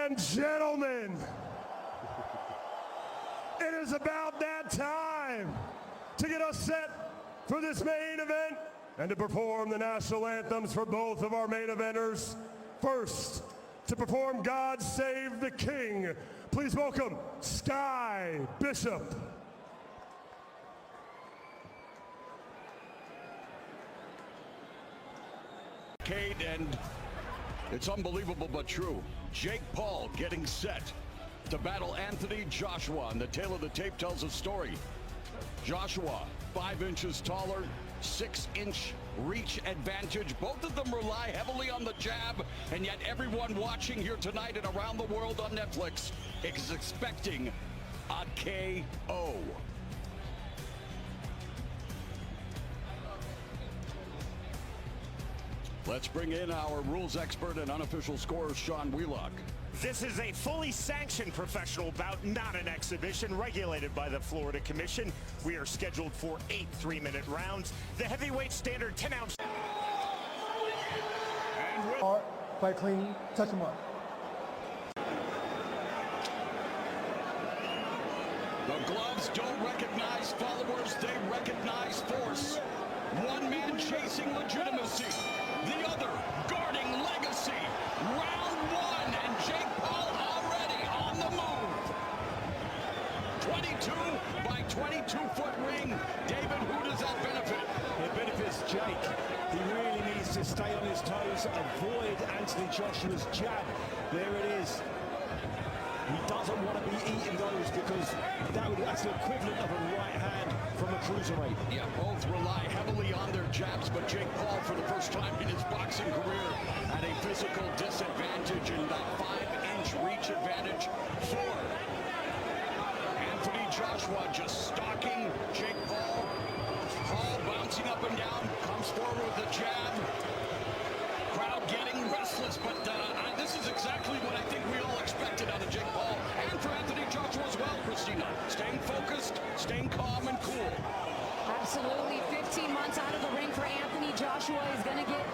and gentlemen, it is about that time to get us set for this main event and to perform the national anthems for both of our main eventers. First, to perform God Save the King, please welcome Sky Bishop. And it's unbelievable but true. Jake Paul getting set to battle Anthony Joshua, and the tale of the tape tells a story. Joshua, 5 inches taller, 6-inch reach advantage. Both of them rely heavily on the jab, and yet everyone watching here tonight and around the world on Netflix is expecting a KO. Let's bring in our rules expert and unofficial scorer, Sean Wheelock. This is a fully sanctioned professional bout, not an exhibition, regulated by the Florida Commission. We are scheduled for 8 3-minute rounds. The heavyweight standard 10-ounce. Fight clean, touch him up. The gloves don't recognize followers, they recognize force. One man chasing legitimacy, the other guarding legacy. Round one, and Jake Paul already on the move. 22 by 22-foot ring. David, who does that benefit? It benefits Jake. He really needs to stay on his toes, avoid Anthony Joshua's jab. There it is. He doesn't want to be eating those because that's the equivalent of a right hand from a cruiserweight. Yeah, both rely heavily on their jabs, but Jake Paul, for the first time in his boxing career, had a physical disadvantage in that 5-inch reach advantage for Anthony Joshua, just stalking Jake Paul. Paul bouncing up and down, comes forward with the jab. Crowd getting restless, but this is exactly what I think we all expected out of Jake Paul, and for Anthony Joshua as well, Christina. Staying focused, staying calm and cool. Absolutely. 15 months out of the ring for Anthony Joshua. He's going to get,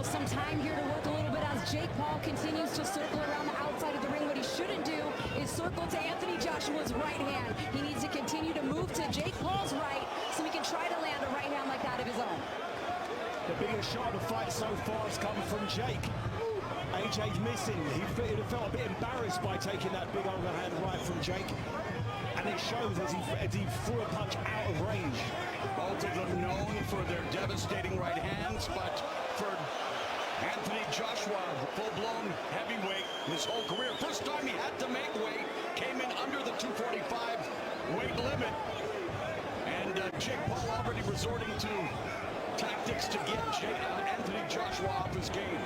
some time here to work a little bit as Jake Paul continues to circle around the outside of the ring. What he shouldn't do is circle to Anthony Joshua's right hand. He needs to continue to move to Jake Paul's right so he can try to land a right hand like that of his own. The biggest shot of the fight so far has come from Jake. AJ's missing. He felt a bit embarrassed by taking that big overhand right from Jake. And it shows as he threw a punch out of range. Both of them known for their devastating right hands, but for Anthony Joshua, full-blown heavyweight his whole career. First time he had to make weight, came in under the 245 weight limit. And Jake Paul already resorting to tactics to get Anthony Joshua off his game.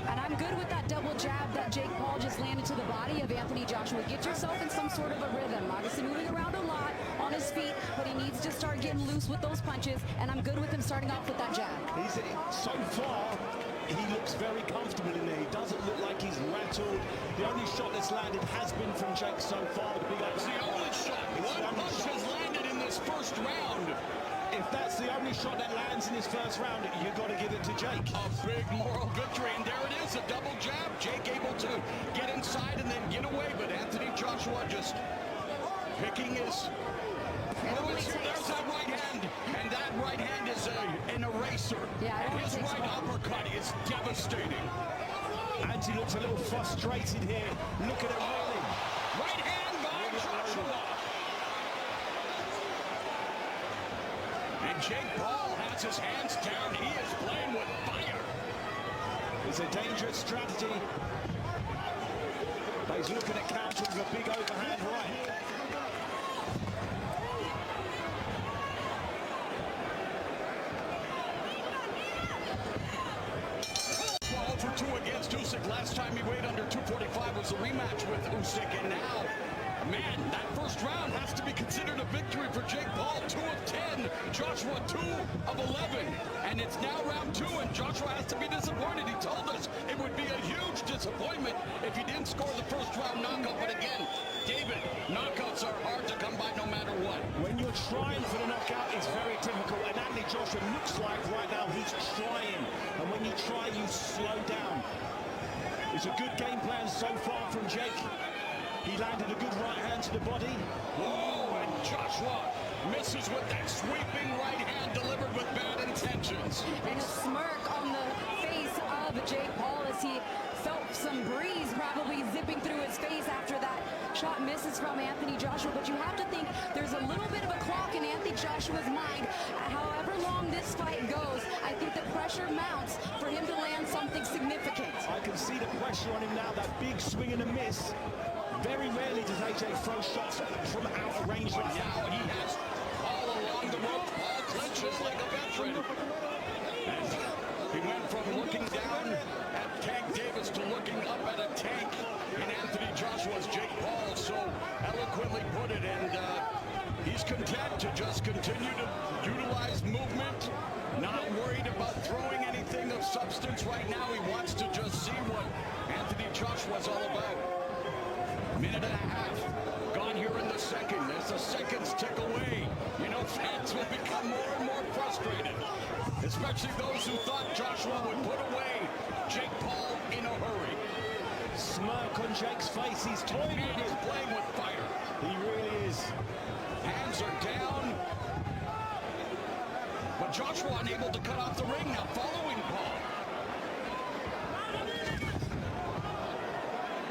And I'm good with that double jab that Jake Paul just landed to the body of Anthony Joshua. Get yourself in some sort of a rhythm. Obviously moving around a lot on his feet, but he needs to start getting loose with those punches, and I'm good with him starting off with that jab. So far, he looks very comfortable in there. He doesn't look like he's rattled. The only shot that's landed has been from Jake so far. That's the only shot. One punch has landed in this first round. If that's the only shot that lands in this first round, you've got to give it to Jake. A big moral victory, and there it is, a double jab. Jake able to get inside and then get away, but Anthony Joshua just picking his... There's that right hand, and that right hand is an eraser. Yeah, and his right uppercut is devastating. Anthony looks a little frustrated here. Look at him rolling. Right hand by Joshua. And Jake Paul has his hands down. He is playing with fire. It's a dangerous strategy. But he's looking at countering with a big overhand right. For 2 against Usyk. Last time he weighed under 245 was a rematch with Usyk, and now, man, that first round has to be considered a victory for Jake Paul. 2 of 10, Joshua 2 of 11, and it's now round 2, and Joshua has to be disappointed. He told us it would be a huge disappointment if he didn't score the first round knockout, but again, David, knockouts are hard to come by no matter what. When you're trying for the knockout, it's very difficult, and Anthony Joshua looks like right now he's trying, and when you try, you slow down. It's a good game plan so far from Jake. He landed a good right hand to the body. Oh, and Joshua misses with that sweeping right hand delivered with bad intentions. And a smirk on the face of Jake Paul as he felt some breeze probably zipping through his face after that shot misses from Anthony Joshua. But you have to think there's a little bit of a clock in Anthony Joshua's mind. However long this fight goes, I think the pressure mounts for him to land something significant. I can see the pressure on him now, that big swing and a miss. Very rarely does AJ throw shots from out of range. But now he has all along the rope. Paul clinches like a veteran. And he went from looking down at Tank Davis to looking up at a tank in Anthony Joshua's Jake Paul so eloquently put it. And he's content to just continue to utilize movement, not worried about throwing anything of substance right now. He wants to just see what Anthony Joshua's all about. Minute and a half gone here in the second. As the seconds tick away, you know, fans will become more and more frustrated, especially those who thought Joshua would put away Jake Paul in a hurry. Smirk on Jake's face. He's toying with He's it. playing with fire. He really is. Hands are down, but Joshua unable to cut off the ring now, following Paul.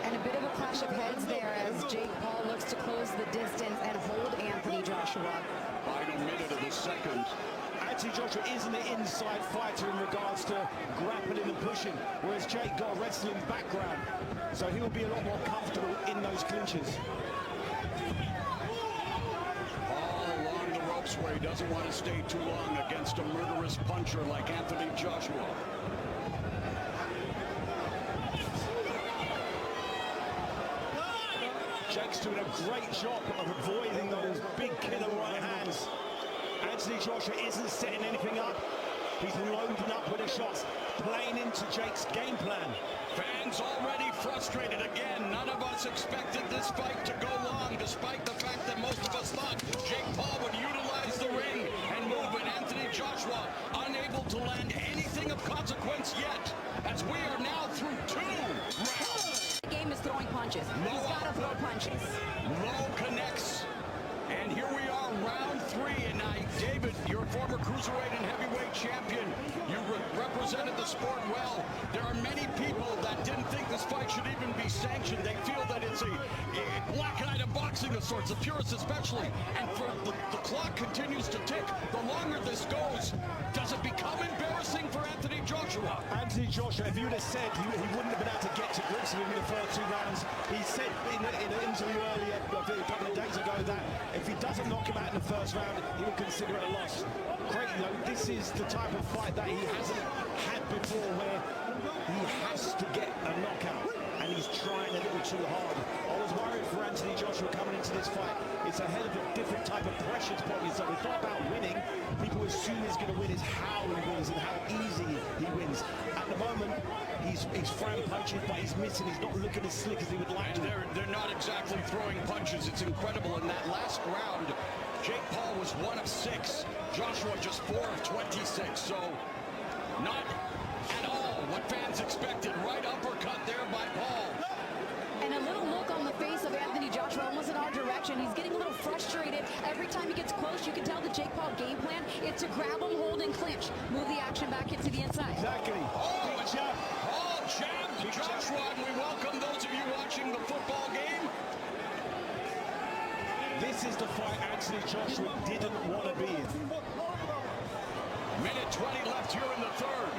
And a bit of a clash of heads there as Jake Paul looks to close the distance and hold Anthony Joshua. Final minute of the second. Anthony Joshua isn't an inside fighter in regards to grappling and pushing, whereas Jake got a wrestling background, so he'll be a lot more comfortable in those clinches. All along the ropes where he doesn't want to stay too long against a murderous puncher like Anthony Joshua. Jake's doing a great job of avoiding those big killer right hands. Anthony Joshua isn't setting anything up. He's loading up with the shots, playing into Jake's game plan. Fans already frustrated again. None of us expected this fight to go long, despite the fact that most of us thought Jake Paul would utilize the ring and move, and Anthony Joshua unable to land anything of consequence yet, as we are now through 2 rounds. The game is throwing punches. He's got to throw punches. Low connects, and here we are, round 3, and David, your former cruiserweight and heavyweight champion, you represented the sport well. There are many people that didn't think this fight should even be sanctioned. They feel that it's a black night of boxing of sorts, the purists especially. And for the clock continues to tick. The longer this goes, does it become embarrassing for Anthony Joshua? Anthony Joshua, if you would have said he wouldn't have been able to get to grips with him in the first 2 rounds, he said in an interview earlier, a couple of days ago, that if he doesn't knock him out in the first round, he will consider it a loss. Great, though, this is the type of fight that he hasn't had before, where he has to get a knockout, and he's trying a little too hard. I was worried for Anthony Joshua coming into this fight. It's a hell of a different type of pressure to put on. So it's not about winning. People assume he's going to win, is how he wins and how easy he wins. At the moment, he's throwing punches, but he's missing. He's not looking as slick as he would like to. They're not exactly throwing punches. It's incredible. In that last round, Jake Paul was 1 of 6. Joshua just 4 of 26. So not at all what fans expected. Right uppercut there by Paul. And a little look on the face of Anthony Joshua, almost in our direction. He's getting a little frustrated. Every time he gets close, you can tell the Jake Paul game plan. It's to grab him, hold, and clinch. Move the action back into the inside. Exactly. Oh, Big jab. Oh, jab to Joshua, and we welcome those of you watching the football game. This is the fight Anthony Joshua didn't want to be in. Minute 20 left here in the third.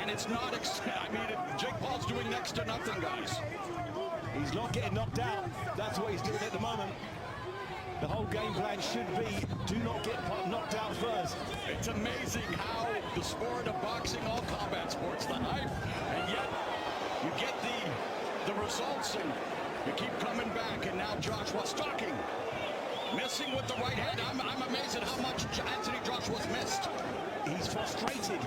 And it's not, Jake Paul's doing next to nothing, guys. He's not getting knocked out. That's what he's doing at the moment. The whole game plan should be, do not get knocked out first. It's amazing how the sport of boxing, all combat sports, the hype, and yet you get the results, and you keep coming back, and now Joshua stalking. Missing with the right hand. I'm amazed at how much Anthony Joshua's missed. He's frustrated.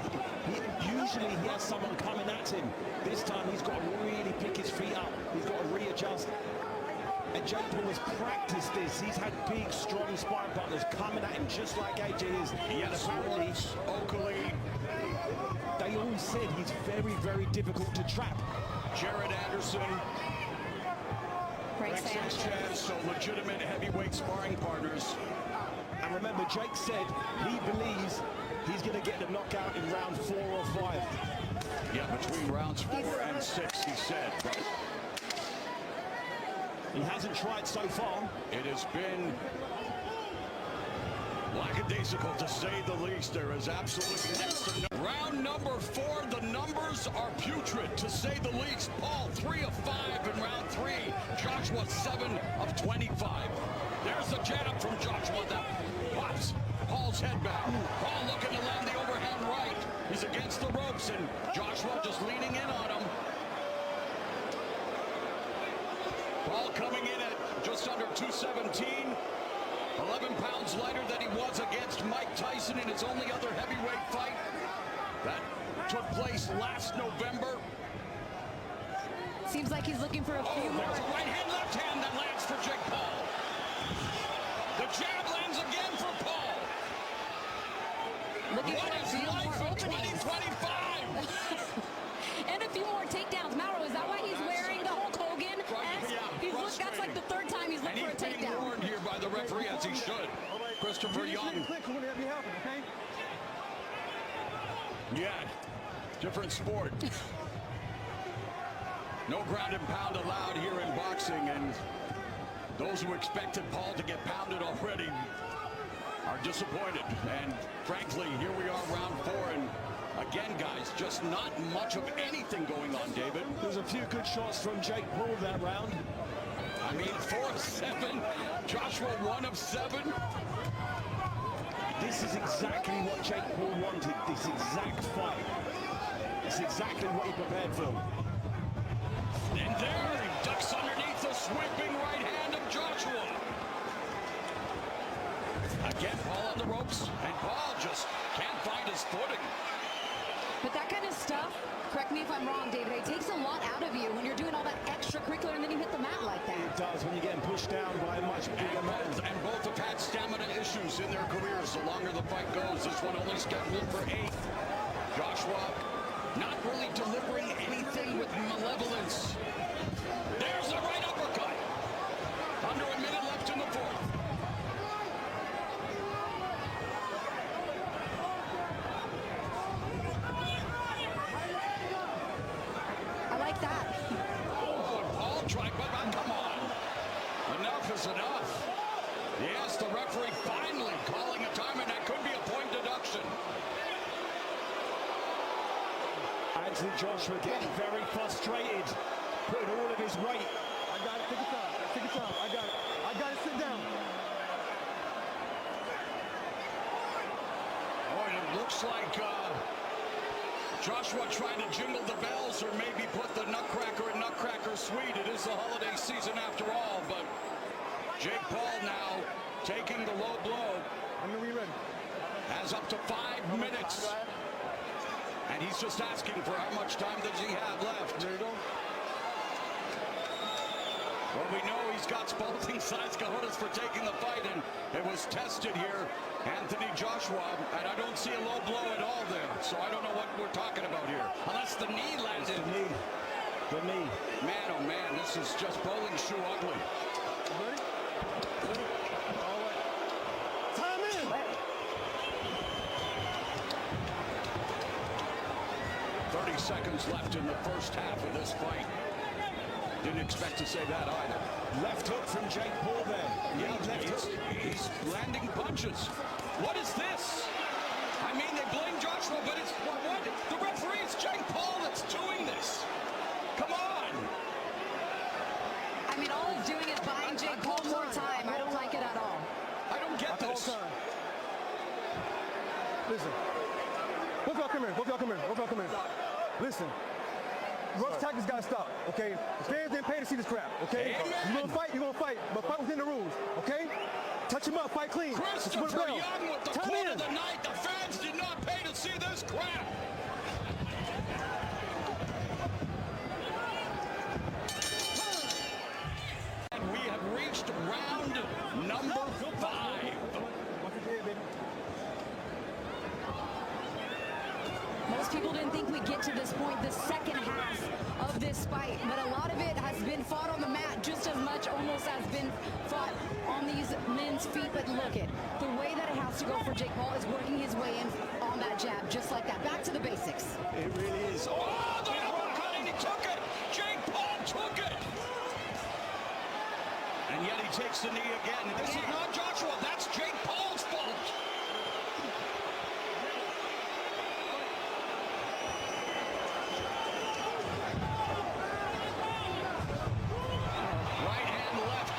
Usually he has someone coming at him. This time he's got to really pick his feet up. He's got to readjust. And Jake Paul has practiced this. He's had big, strong sparring partners coming at him just like AJ is. Yes, and apparently, Oakley. they all said he's very, very difficult to trap. Jared Anderson. Frank Rex Sanchez. Sanchez, so legitimate heavyweight sparring partners. And remember, Jake said he believes he's going to get the knockout in round 4 or 5. Yeah, between rounds 4 and 6, he said. But he hasn't tried so far. it has been lackadaisical, to say the least. There is absolutely next to no. Round number 4, the numbers are putrid, to say the least. Paul, 3 of 5 in round 3. Joshua, 7 of 25. There's the jab from Joshua that pops Paul's head back. Paul looking to land the overhand right. He's against the ropes, and Joshua just leaning in on him. Paul coming in at just under 217. 11 pounds lighter than he was against Mike Tyson in his only other heavyweight fight. That took place last November. Seems like he's looking for a few more. There's a right hand, left hand that lands for Jake Paul. The jab lands again for Paul. Looking What for a is few life more in openings. 2025? And a few more takedowns. Mauro, is that why he's wearing the Hulk Hogan? That's like the third time he's And looking for a he's being takedown. warned here by the referee, as he should. Christopher Young. Yeah, different sport. No ground and pound allowed here in boxing, and those who expected Paul to get pounded already are disappointed. And frankly, here we are, round 4, and again, guys, just not much of anything going on, David. There's a few good shots from Jake Paul that round. I mean, 4 of 7. Joshua, 1 of 7. This is exactly what Jake Paul wanted, this exact fight. It's exactly what he prepared for. And there he ducks underneath the sweeping right hand of Joshua. Again, Paul on the ropes, and Paul just can't find his footing. But that kind of stuff, correct me if I'm wrong, David, it takes a lot out of you when you're doing all that extracurricular and then you hit the mat like that. It does when you're getting pushed down by a much bigger man. And both have had stamina issues in their careers. The longer the fight goes, this one only scheduled for 8. Joshua not really delivering anything with malevolence. There's the right uppercut. Under a minute left in the 4th. I like that. Oh, Paul tried, but come on. Enough is enough. Yes, the referee finally calling a time, and that could be a point deduction. Anthony Joshua getting very frustrated, putting all of his weight. I got it. Take your time. Take your time. I got it. I got it. Sit down. Oh, and it looks like Joshua trying to jingle the bells or maybe put the Nutcracker in Nutcracker Suite. It is the holiday season after all, but Jake Paul now taking the low blow. I'm gonna be ready. Has up to 5 minutes. And he's just asking for how much time does he have left. There you go. Well, we know he's got spalting size cojones for taking the fight, and it was tested here. Anthony Joshua, and I don't see a low blow at all there, so I don't know what we're talking about here. Unless the knee landed. The knee. Man, oh man, this is just bowling shoe ugly. Ready? Ready? All right. Time in. 30 seconds left in the first half of this fight. Didn't expect to say that either. Left hook from Jake Paul there. Yeah, he's landing punches. What is this? I mean, they blame Joshua, but it's what? The referee is Jake Paul that's doing this. Come on. I mean, all it's doing is buying Jake Paul more time. I don't like it at all. I don't get this. Listen. Both y'all come here. Both y'all come here. Both y'all come here. Listen. Rough tactics gotta stop, okay? The fans didn't pay to see this crap, okay? Amen. You're gonna fight, but fight within the rules, okay? Touch him up, fight clean. Christopher Young with the Time quote in. of the night. The fans did not pay to see this crap. And we have people didn't think we'd get to this point, the second half of this fight. But a lot of it has been fought on the mat just as much almost has been fought on these men's feet. But look it, the way that it has to go for Jake Paul is working his way in on that jab, just like that. Back to the basics. It really is. Oh, the uppercut, and he took it. Jake Paul took it. And yet he takes the knee again. This is not Joshua. That's Jake Paul's fault. Right hand left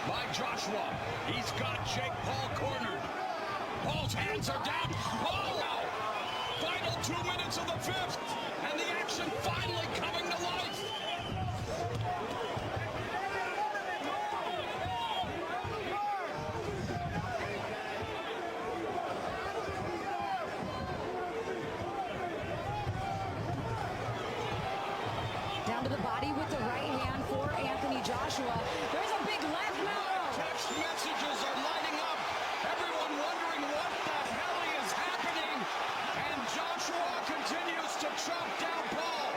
by Joshua. He's got Jake Paul cornered. Paul's hands are down. Paul now. Final 2 minutes of the fifth. And the action finally coming to life. Down to the body with the right hand for Anthony Joshua. There's a big left now. Text messages are lining up. Everyone wondering what the hell is happening. And Joshua continues to chop down Paul.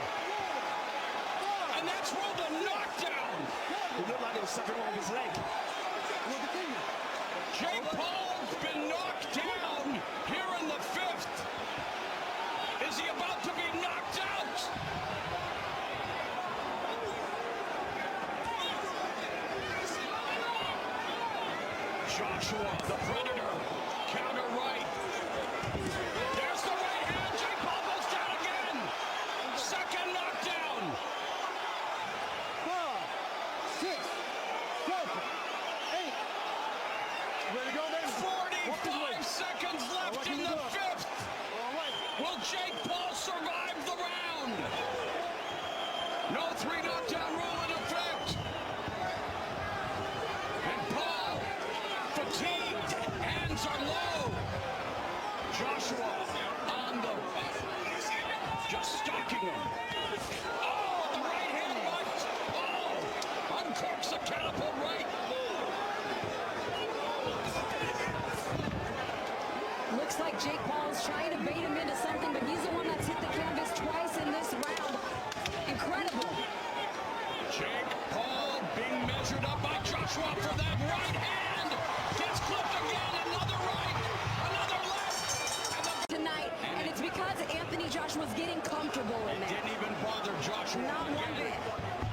And that's ruled a knockdown. It looked like there was something wrong with his leg. Jake Paul's been knocked down here in the fifth. Is he about to be knocked out? Joshua, the Predator, counter right. There's the right hand. Jake Paul goes down again. Second knockdown. 5, 6, 7, 8. Ready to go, baby? 45 seconds left in the fifth. Will Jake Paul survive the round? No 3 knockdown rule in effect. And Paul, fatigued, hands are low. Joshua on the, just stalking him. Oh, the right hand right. Oh, uncorks the catapult right. Looks like Jake Paul's trying to bait him into something, but he's the one that's hit the canvas twice in this round. Incredible. Jake Paul being measured up by Joshua for that right hand. Gets clipped again. Another right. Another left. Tonight, and it's because Anthony Joshua's getting comfortable in there. Didn't even bother Joshua. Not one again. bit.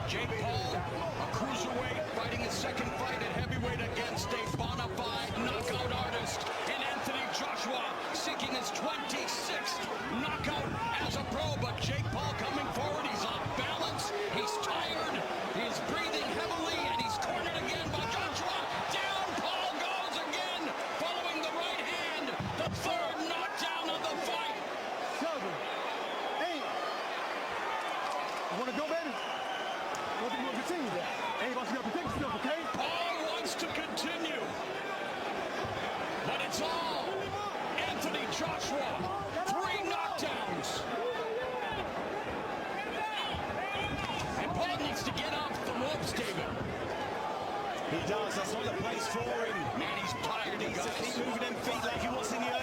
Jake Paul, a cruiserweight, fighting his second fight at heavyweight against a bona fide knockout artist in Anthony Joshua, seeking his 26th knockout as a pro. But Jake Paul coming forward, he's off balance, he's tired, he's breathing heavily, and he's cornered again by Joshua. Down Paul goes again, following the right hand, the third knockdown of the fight. 7, 8. You want to go, baby? You want to continue that? Hey, you got to protect yourself, okay? Paul wants to continue, but it's all Anthony Joshua. 3 knockdowns. And Paul needs to get off the ropes, David. He does. That's not the place for him. Man, he's tired. He needs to keep moving them feet like he was in the